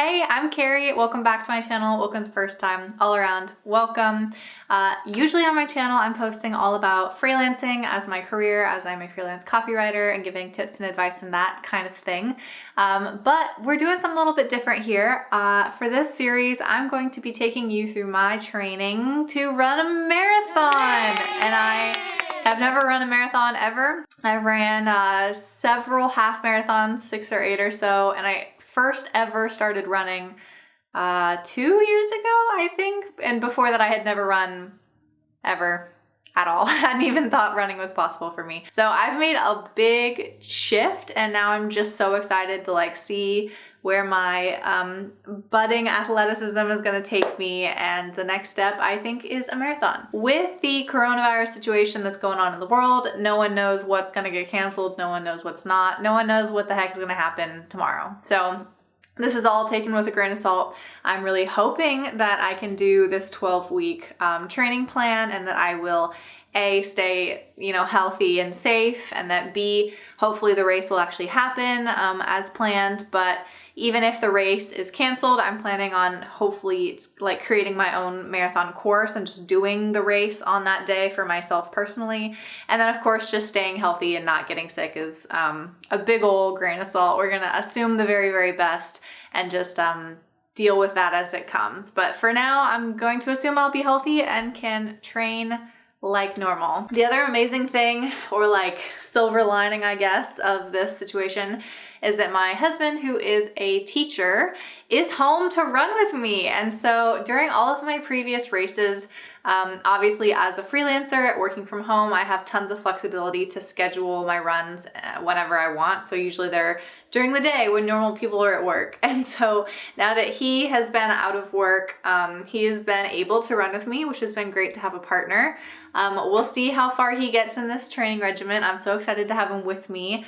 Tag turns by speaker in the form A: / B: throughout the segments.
A: Hey, I'm Carrie. Welcome back to my channel. Welcome the first time. All around, welcome. Usually on my channel, I'm posting all about freelancing as my career, as I'm a freelance copywriter and giving tips and advice and that kind of thing. But we're doing something a little bit different here. For this series, I'm going to be taking you through my training to run a marathon. And I have never run a marathon ever. I ran several half marathons, 6 or 8 or so, and I first ever started running 2 years ago, I think. And before that, I had never run ever at all. I hadn't even thought running was possible for me. So I've made a big shift, and now I'm just so excited to see where my budding athleticism is gonna take me. And the next step, I think, is a marathon. With the coronavirus situation that's going on in the world, no one knows what's gonna get canceled. No one knows what's not. No one knows what the heck is gonna happen tomorrow. So this is all taken with a grain of salt. I'm really hoping that I can do this 12-week training plan, and that I will A, stay, healthy and safe, and that B, hopefully the race will actually happen as planned. But even if the race is canceled, I'm planning on hopefully creating my own marathon course and just doing the race on that day for myself personally. And then of course, just staying healthy and not getting sick is a big old grain of salt. We're gonna assume the very, very best and just deal with that as it comes. But for now, I'm going to assume I'll be healthy and can train like normal. The other amazing thing, or silver lining, I guess, of this situation is that my husband, who is a teacher, is home to run with me. And so during all of my previous races, obviously as a freelancer working from home, I have tons of flexibility to schedule my runs whenever I want. So usually they're during the day when normal people are at work. And so now that he has been out of work, he has been able to run with me, which has been great to have a partner. We'll see how far he gets in this training regimen. I'm so excited to have him with me.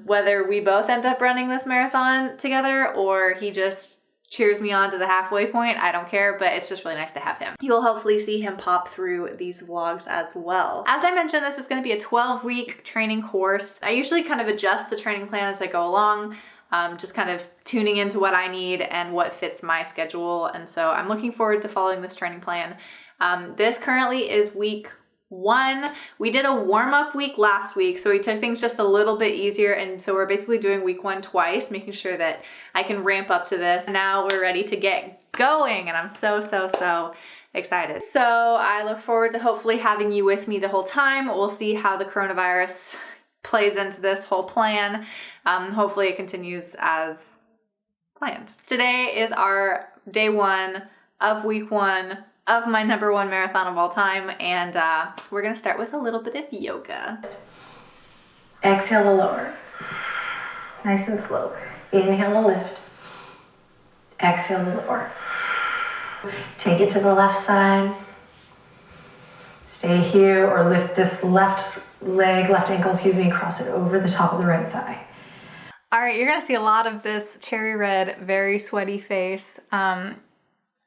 A: Whether we both end up running this marathon together or he just cheers me on to the halfway point, I don't care, but it's just really nice to have him. You will hopefully see him pop through these vlogs as well. As I mentioned, this is going to be a 12-week training course. I usually kind of adjust the training plan as I go along, just kind of tuning into what I need and what fits my schedule. And so I'm looking forward to following this training plan. This currently is week 1. We did a warm-up week last week, so we took things just a little bit easier, and so we're basically doing week 1 twice, making sure that I can ramp up to this. Now we're ready to get going, and I'm so excited. So I look forward to hopefully having you with me the whole time. We'll see how the coronavirus plays into this whole plan. Hopefully it continues as planned. Today is our day 1 of week 1 of my #1 marathon of all time, and we're gonna start with a little bit of yoga.
B: Exhale to lower. Nice and slow. Inhale to lift. Exhale to lower. Take it to the left side. Stay here, or lift this left ankle, cross it over the top of the right thigh.
A: All right, you're gonna see a lot of this cherry red, very sweaty face.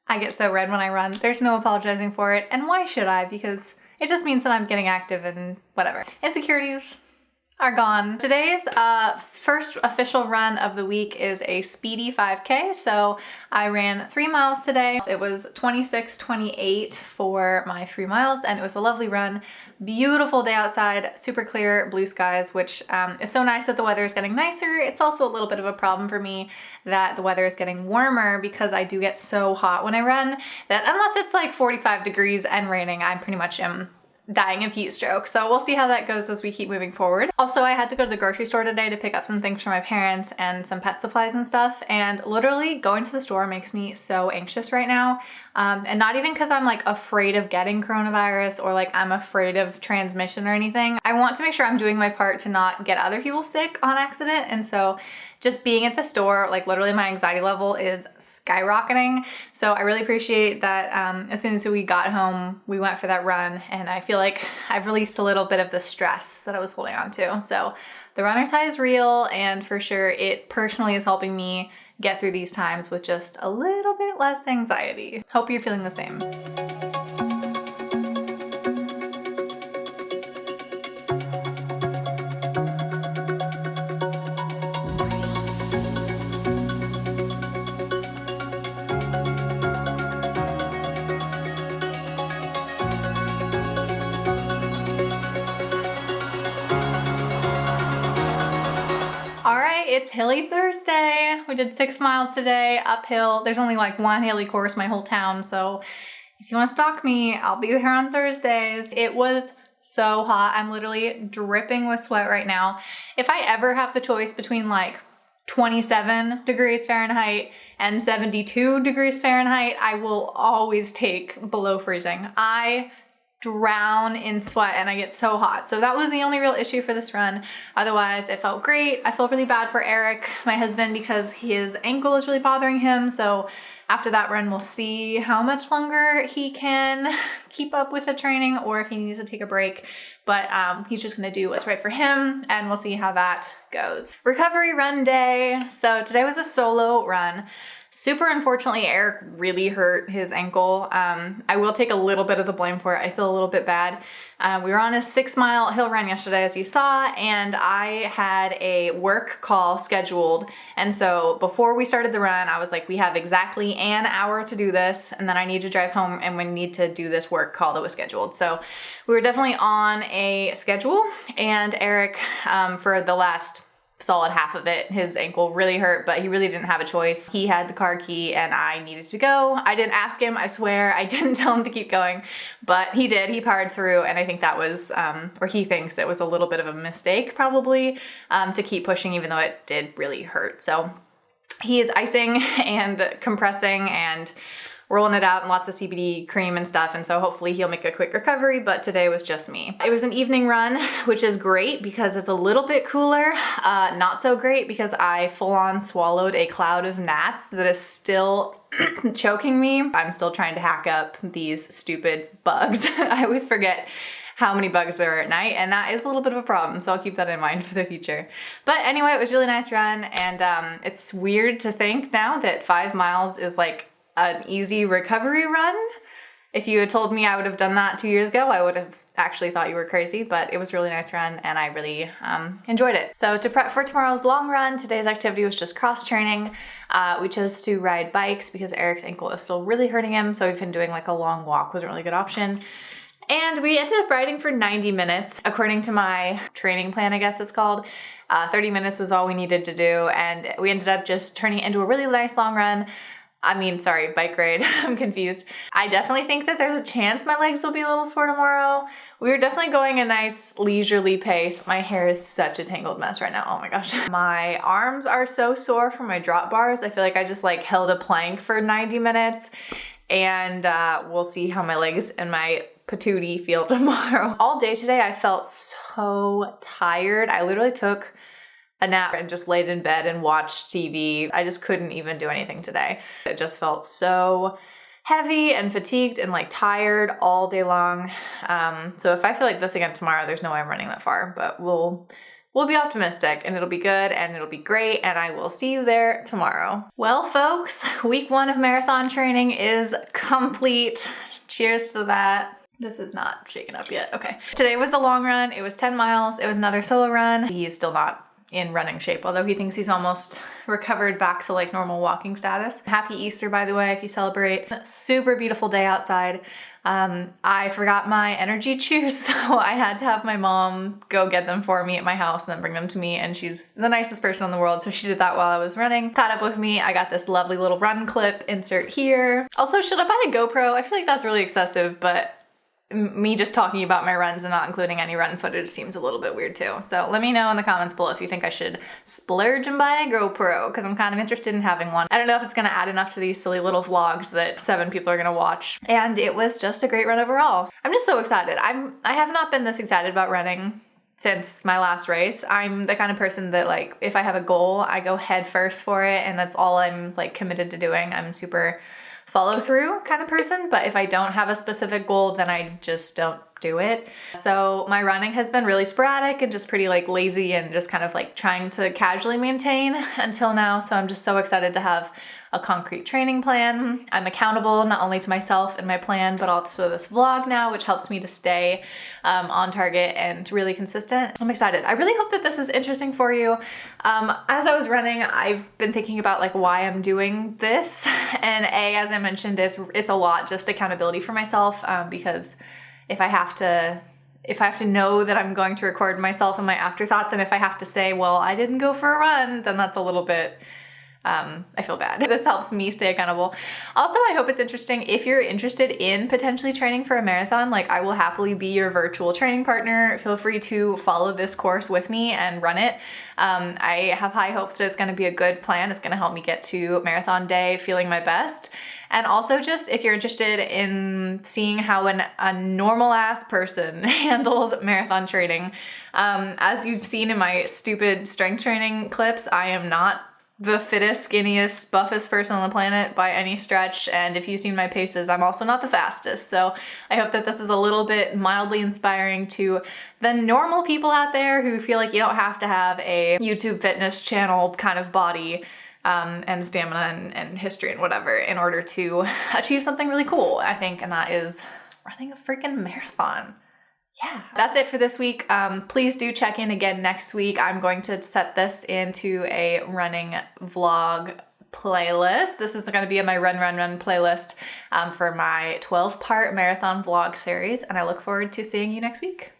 A: I get so red when I run. There's no apologizing for it. And why should I? Because it just means that I'm getting active and whatever. Insecurities are gone. Today's first official run of the week is a speedy 5K. So I ran 3 miles today. It was 26:28 for my 3 miles, and it was a lovely run. Beautiful day outside, super clear blue skies, which is so nice that the weather is getting nicer. It's also a little bit of a problem for me that the weather is getting warmer, because I do get so hot when I run that unless it's 45 degrees and raining, I pretty much am dying of heat stroke. So we'll see how that goes as we keep moving forward. Also, I had to go to the grocery store today to pick up some things for my parents and some pet supplies and stuff. And literally going to the store makes me so anxious right now. And not even because I'm afraid of getting coronavirus or I'm afraid of transmission or anything. I want to make sure I'm doing my part to not get other people sick on accident. And so just being at the store, literally my anxiety level is skyrocketing. So I really appreciate that as soon as we got home, we went for that run, and I feel like I've released a little bit of the stress that I was holding on to. So the runner's high is real, and for sure it personally is helping me get through these times with just a little bit less anxiety. Hope you're feeling the same. it's Hilly Thursday. We did 6 miles today, uphill. There's only like one Hilly course in my whole town, so if you want to stalk me, I'll be there on Thursdays. It was so hot. I'm literally dripping with sweat right now. If I ever have the choice between like 27 degrees Fahrenheit and 72 degrees Fahrenheit, I will always take below freezing. I drown in sweat and I get so hot. So that was the only real issue for this run. Otherwise, it felt great. I felt really bad for Eric, my husband, because his ankle is really bothering him. So after that run, we'll see how much longer he can keep up with the training or if he needs to take a break. But he's just gonna do what's right for him and we'll see how that goes. Recovery run day. So today was a solo run. Super unfortunately, Eric really hurt his ankle. I will take a little bit of the blame for it. I feel a little bit bad. We were on a 6-mile hill run yesterday, as you saw, and I had a work call scheduled. And so before we started the run, I was like, we have exactly an hour to do this, and then I need to drive home and we need to do this work call that was scheduled. So we were definitely on a schedule, and Eric, for the last solid half of it, his ankle really hurt, but he really didn't have a choice. He had the car key and I needed to go. I didn't ask him, I swear. I didn't tell him to keep going, but he did. He powered through, and I think that was, or he thinks it was a little bit of a mistake probably, to keep pushing even though it did really hurt. So he is icing and compressing and rolling it out and lots of CBD cream and stuff. And so hopefully he'll make a quick recovery, but today was just me. It was an evening run, which is great because it's a little bit cooler. Not so great because I full on swallowed a cloud of gnats that is still choking me. I'm still trying to hack up these stupid bugs. I always forget how many bugs there are at night, and that is a little bit of a problem, so I'll keep that in mind for the future. But anyway, it was a really nice run, and it's weird to think now that 5 miles is like an easy recovery run. If you had told me I would have done that 2 years ago, I would have actually thought you were crazy, but it was a really nice run and I really enjoyed it. So to prep for tomorrow's long run, today's activity was just cross training. We chose to ride bikes because Eric's ankle is still really hurting him, so we've been doing like a long walk was a really good option. And we ended up riding for 90 minutes. According to my training plan, I guess it's called, 30 minutes was all we needed to do, and we ended up just turning it into a really nice long run. Bike ride. I'm confused. I definitely think that there's a chance my legs will be a little sore tomorrow. We were definitely going a nice leisurely pace. My hair is such a tangled mess right now. Oh my gosh. My arms are so sore from my drop bars. I feel like I just like held a plank for 90 minutes, and we'll see how my legs and my patootie feel tomorrow. All day today, I felt so tired. I literally took a nap and just laid in bed and watched TV. I just couldn't even do anything today. It just felt so heavy and fatigued and like tired all day long. So if I feel like this again tomorrow, there's no way I'm running that far, but we'll be optimistic and it'll be good and it'll be great, and I will see you there tomorrow. Well, folks, week 1 of marathon training is complete. Cheers to that. This is not shaken up yet. Okay. Today was a long run. It was 10 miles. It was another solo run. He is still not in running shape, although he thinks he's almost recovered back to like normal walking status. Happy Easter, by the way, if you celebrate. Super beautiful day outside. I forgot my energy chews, so I had to have my mom go get them for me at my house and then bring them to me, and she's the nicest person in the world, so she did that while I was running. Caught up with me. I got this lovely little run clip, insert here. Also, should I buy a GoPro? I feel like that's really excessive, but me just talking about my runs and not including any run footage seems a little bit weird too. So let me know in the comments below if you think I should splurge and buy a GoPro, because I'm kind of interested in having one. I don't know if it's gonna add enough to these silly little vlogs that 7 people are gonna watch. And it was just a great run overall. I'm just so excited. I have not been this excited about running since my last race. I'm the kind of person that like, if I have a goal, I go head first for it, and that's all I'm like committed to doing. I'm super follow through kind of person, but if I don't have a specific goal, then I just don't do it. So my running has been really sporadic and just pretty like lazy and just kind of like trying to casually maintain until now. So I'm just so excited to have a concrete training plan. I'm accountable not only to myself and my plan, but also this vlog now, which helps me to stay on target and really consistent. I'm excited. I really hope that this is interesting for you. As I was running, I've been thinking about like why I'm doing this. And as I mentioned, it's a lot just accountability for myself, because if I have to if I have to know that I'm going to record myself and my afterthoughts, and if I have to say, well, I didn't go for a run, then that's a little bit, I feel bad. This helps me stay accountable. Also, I hope it's interesting if you're interested in potentially training for a marathon. Like, I will happily be your virtual training partner. Feel free to follow this course with me and run it. I have high hopes that it's going to be a good plan. It's going to help me get to marathon day feeling my best. And also, just if you're interested in seeing how a normal ass person handles marathon training, as you've seen in my stupid strength training clips, I am not the fittest, skinniest, buffest person on the planet by any stretch. And if you've seen my paces, I'm also not the fastest. So I hope that this is a little bit mildly inspiring to the normal people out there who feel like you don't have to have a YouTube fitness channel kind of body and stamina and history and whatever in order to achieve something really cool, I think, and that is running a freaking marathon. Yeah, that's it for this week. Please do check in again next week. I'm going to set this into a running vlog playlist. This is going to be in my Run playlist for my 12-part marathon vlog series, and I look forward to seeing you next week.